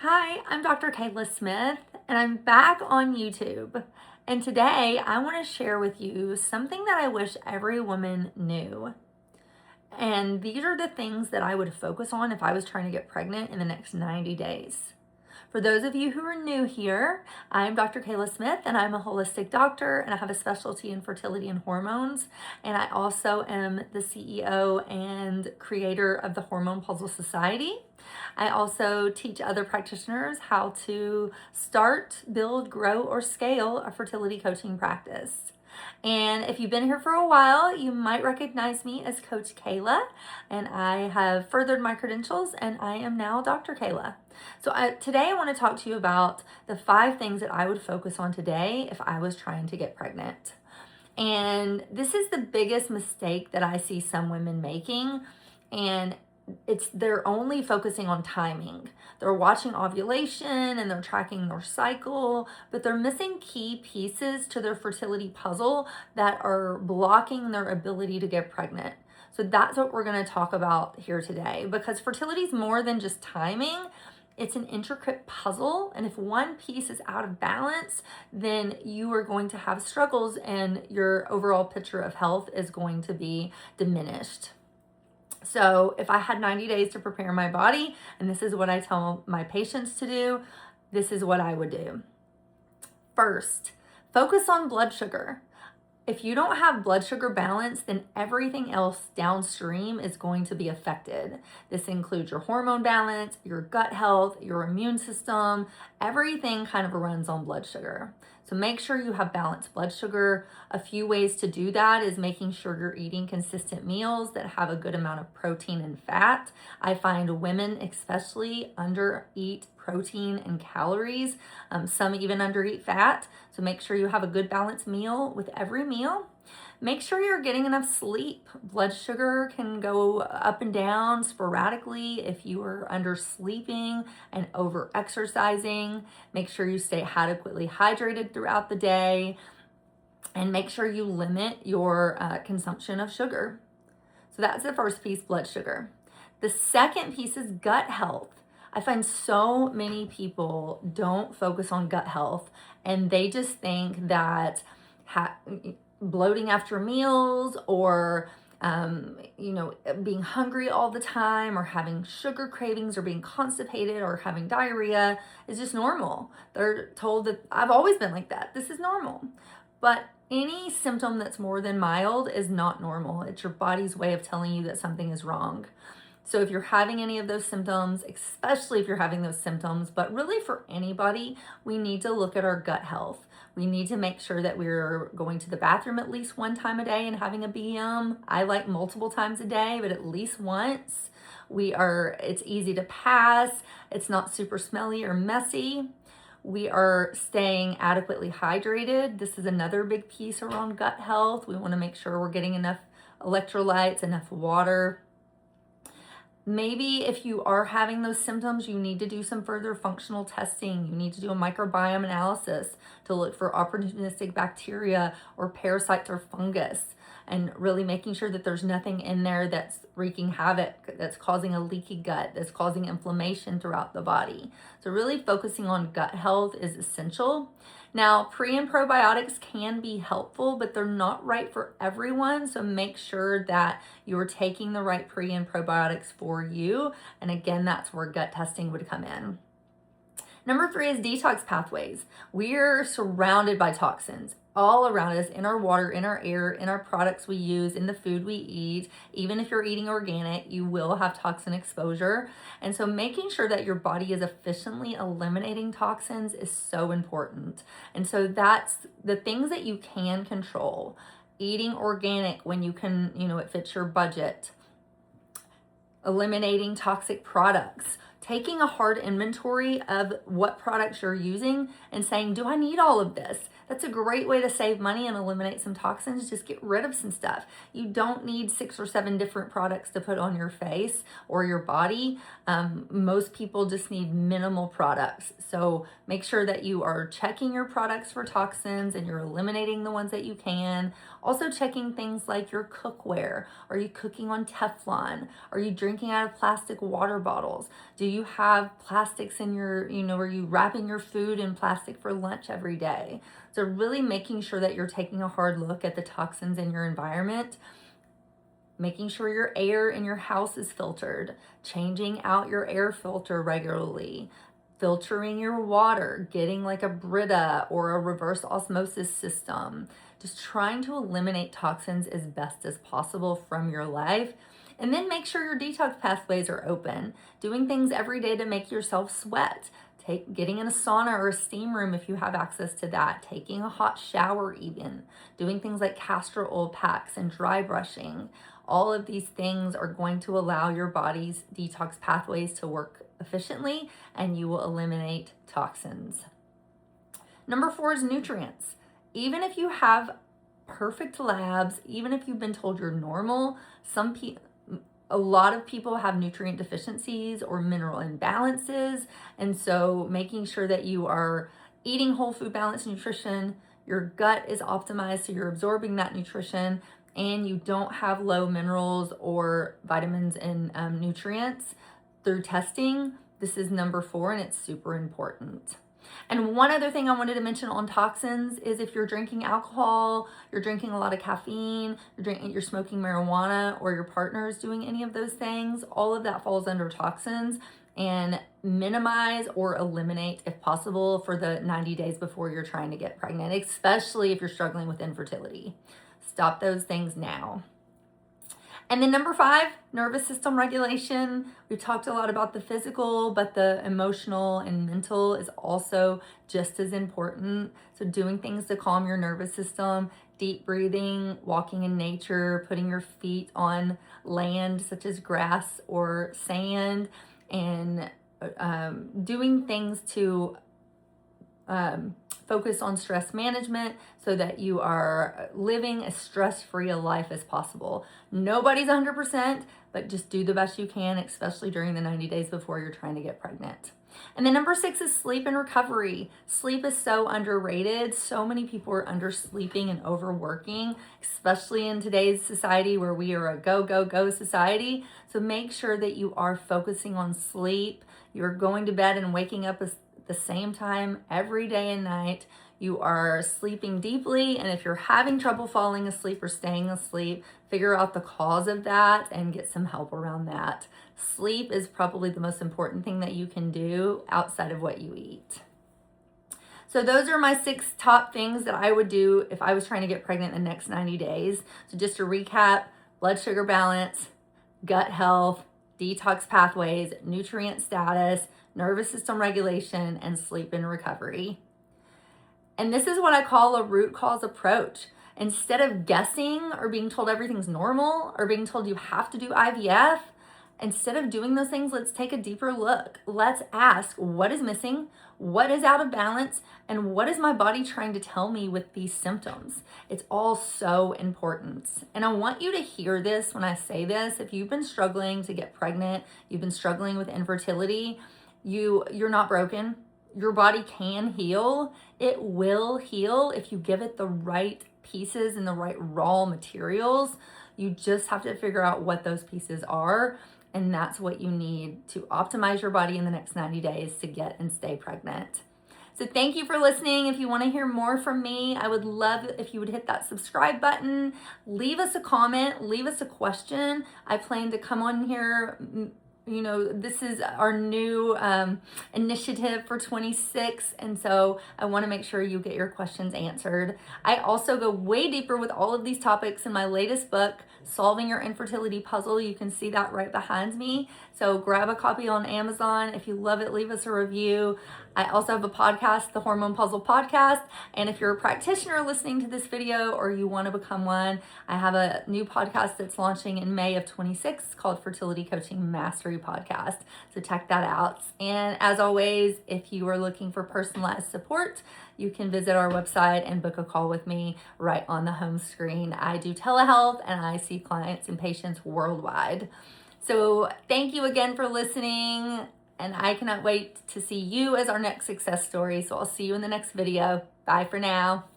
Hi, I'm Dr. Kela Smith, and I'm back on YouTube. And today I want to share with you something that I wish every woman knew. And these are the things that I would focus on if I was trying to get pregnant in the next 90 days. For those of you who are new here, I'm Dr. Kela Smith, and I'm a holistic doctor, and I have a specialty in fertility and hormones. And I also am the CEO and creator of the Hormone Puzzle Society. I also teach other practitioners how to start, build, grow, or scale a fertility coaching practice. And if you've been here for a while, you might recognize me as Coach Kela, and I have furthered my credentials, and I am now Dr. Kela. So today I want to talk to you about the 5 things that I would focus on today if I was trying to get pregnant. And this is the biggest mistake that I see some women making, and they're only focusing on timing. They're watching ovulation and they're tracking their cycle, but they're missing key pieces to their fertility puzzle that are blocking their ability to get pregnant. So that's what we're going to talk about here today, because fertility is more than just timing. It's an intricate puzzle, and if one piece is out of balance, then you are going to have struggles and your overall picture of health is going to be diminished. So if I had 90 days to prepare my body, and this is what I tell my patients to do, this is what I would do. First, focus on blood sugar. If you don't have blood sugar balance, then everything else downstream is going to be affected. This includes your hormone balance, your gut health, your immune system. Everything kind of runs on blood sugar. So make sure you have balanced blood sugar. A few ways to do that is making sure you're eating consistent meals that have a good amount of protein and fat. I find women especially undereat protein and calories. Some even undereat fat. So make sure you have a good balanced meal with every meal. Make sure you're getting enough sleep. Blood sugar can go up and down sporadically if you are undersleeping and over exercising. Make sure you stay adequately hydrated throughout the day, and make sure you limit your consumption of sugar. So that's the first piece, blood sugar. The second piece is gut health. I find so many people don't focus on gut health, and they just think that bloating after meals or being hungry all the time or having sugar cravings or being constipated or having diarrhea is just normal. They're told that I've always been like that. This is normal. But any symptom that's more than mild is not normal. It's your body's way of telling you that something is wrong. So if you're having any of those symptoms, especially if you're having those symptoms, but really for anybody, we need to look at our gut health. We need to make sure that we're going to the bathroom at least one time a day and having a BM. I like multiple times a day, but at least once. It's easy to pass. It's not super smelly or messy. We are staying adequately hydrated. This is another big piece around gut health. We want to make sure we're getting enough electrolytes, enough water. Maybe if you are having those symptoms, you need to do some further functional testing. You need to do a microbiome analysis to look for opportunistic bacteria or parasites or fungus, and really making sure that there's nothing in there that's wreaking havoc, that's causing a leaky gut, that's causing inflammation throughout the body. So really focusing on gut health is essential. Now, pre and probiotics can be helpful, but they're not right for everyone. So make sure that you're taking the right pre and probiotics for you. And again, that's where gut testing would come in. Number 3 is detox pathways. We're surrounded by toxins all around us, in our water, in our air, in our products we use, in the food we eat. Even if you're eating organic, you will have toxin exposure. And so making sure that your body is efficiently eliminating toxins is so important. And so that's the things that you can control. Eating organic when you can, it fits your budget. Eliminating toxic products, taking a hard inventory of what products you're using and saying, do I need all of this? That's a great way to save money and eliminate some toxins. Just get rid of some stuff. You don't need 6 or 7 different products to put on your face or your body. Most people just need minimal products. So make sure that you are checking your products for toxins and you're eliminating the ones that you can. Also checking things like your cookware. Are you cooking on Teflon? Are you drinking out of plastic water bottles? Do you have plastics in your, are you wrapping your food in plastic for lunch every day? So really making sure that you're taking a hard look at the toxins in your environment, making sure your air in your house is filtered, changing out your air filter regularly, filtering your water, getting like a Brita or a reverse osmosis system, just trying to eliminate toxins as best as possible from your life. And then make sure your detox pathways are open, doing things every day to make yourself sweat. Getting in a sauna or a steam room if you have access to that, taking a hot shower even, doing things like castor oil packs and dry brushing. All of these things are going to allow your body's detox pathways to work efficiently and you will eliminate toxins. Number 4 is nutrients. Even if you have perfect labs, even if you've been told you're normal, a lot of people have nutrient deficiencies or mineral imbalances. And so making sure that you are eating whole food balanced nutrition, your gut is optimized so you're absorbing that nutrition, and you don't have low minerals or vitamins and nutrients through testing. This is number 4 and it's super important. And one other thing I wanted to mention on toxins is if you're drinking alcohol, you're drinking a lot of caffeine, you're smoking marijuana, or your partner is doing any of those things, all of that falls under toxins. And minimize or eliminate if possible for the 90 days before you're trying to get pregnant, especially if you're struggling with infertility. Stop those things now. And then number 5, nervous system regulation. We've talked a lot about the physical, but the emotional and mental is also just as important. So doing things to calm your nervous system, deep breathing, walking in nature, putting your feet on land such as grass or sand, and doing things to focus on stress management so that you are living as stress-free a life as possible. Nobody's 100%, but just do the best you can, especially during the 90 days before you're trying to get pregnant. And then number 6 is sleep and recovery. Sleep is so underrated. So many people are undersleeping and overworking, especially in today's society where we are a go, go, go society. So make sure that you are focusing on sleep. You're going to bed and waking up the same time every day and night. You are sleeping deeply, and if you're having trouble falling asleep or staying asleep, figure out the cause of that and get some help around that. Sleep is probably the most important thing that you can do outside of what you eat. So those are my 6 top things that I would do if I was trying to get pregnant in the next 90 days. So just to recap: blood sugar balance, gut health, detox pathways, nutrient status, nervous system regulation, and sleep and recovery. And this is what I call a root cause approach. Instead of guessing or being told everything's normal or being told you have to do IVF, instead of doing those things, let's take a deeper look. Let's ask, what is missing? What is out of balance? And what is my body trying to tell me with these symptoms? It's all so important. And I want you to hear this when I say this. If you've been struggling to get pregnant, you've been struggling with infertility, you're not broken. Your body can heal. It will heal if you give it the right pieces and the right raw materials. You just have to figure out what those pieces are. And that's what you need to optimize your body in the next 90 days to get and stay pregnant. So thank you for listening. If you want to hear more from me, I would love if you would hit that subscribe button, leave us a comment, leave us a question. I plan to come on here. This is our new initiative for 26. And so I want to make sure you get your questions answered. I also go way deeper with all of these topics in my latest book, Solving Your Infertility Puzzle. You can see that right behind me. So grab a copy on Amazon. If you love it, leave us a review. I also have a podcast, the Hormone Puzzle Podcast. And if you're a practitioner listening to this video or you want to become one, I have a new podcast that's launching in May of 26 called Fertility Coaching Mastery Podcast. So check that out. And as always, if you are looking for personalized support, you can visit our website and book a call with me right on the home screen. I do telehealth and I see clients and patients worldwide. So thank you again for listening, and I cannot wait to see you as our next success story. So I'll see you in the next video. Bye for now.